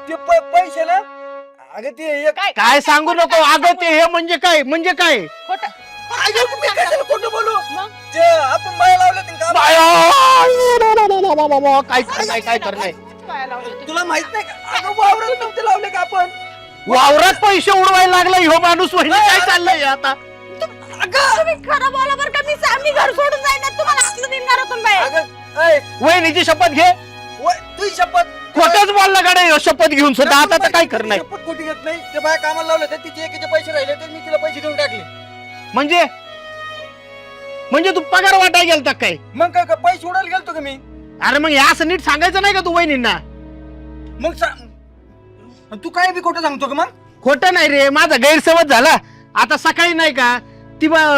ते पैसे ना अगं ते काय सांगू नको अगं ते हे म्हणजे काय खोटं मी कशाला खोटं बोलू मग? ते आपण बाया लावल्या ते का काय करणार काय करणार पाया लावले होते. तुला माहित नाही का अगं वावरात नव्हते लावले का आपण वावरात पैसे उडवायला लागला ह्यो माणूस वहिनी काय चाललंय आता तुम्ही खरं बोला बरं का मी घर सोडून जाईन ना तुम्हाला हाकलून देईन घरातून बाहेर. अगं ऐ, वहिनीची शपथ घे तुझी शपथ खोटच बोलला गाडे शपथ घेऊन सुद्धा आता तर काय करणार शपथ खोटी घेत नाही ते बाया कामाला लावले तर तिचे एकीचे पैसे राहिले तर मी तिला पैसे देऊन टाकले म्हणजे तू पगार वाटाय गेलता काय मग काय काय पैसे उडायला गेलतो का मी अरे मग हे असं नीट सांगायचं नाही का तू वहिनींना मग तू काय बी खोटं सांगतो का मग खोटं नाही रे माझा गैरसमज झाला आता सकाळी नाही का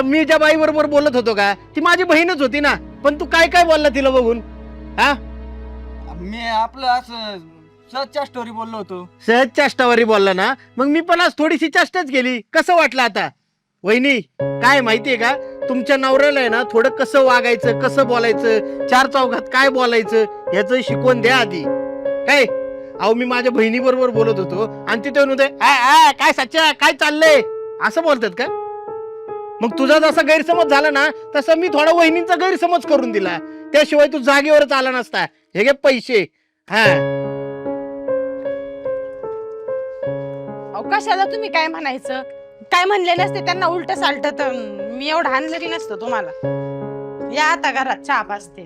मी ज्या बाई बरोबर बोलत होतो का ती माझी बहीणच होती ना पण तू काय काय बोलला तिला बघून हा मी आपलं असं सहजच्या स्टोरी बोललो होतो सहज चेष्टावरी बोलला ना मग मी पण आज थोडीशी चेष्टाच केली कसं वाटलं आता वहिनी काय माहितीये का तुमच्या नवऱ्याला आहे ना थोडं कसं वागायचं कसं बोलायचं चार चौघात काय बोलायचं याचं शिकवण द्या आधी काय अहो मी माझ्या बहिणी बरोबर बोलत होतो आणि तिथे होते काय सच्चा काय चाललंय असं बोलतात का मग तुझा जसा गैरसमज झाला ना तसं मी थोडा वहिनींचा गैरसमज करून दिला त्याशिवाय तू जागेवरच आला नसता हे घे पैसे हा कशाला तुम्ही काय म्हणायचं काय म्हणले नसते त्यांना उलट सालट तर मी एवढं आणलं नसतं तुम्हाला या आता घरात चहा पाजते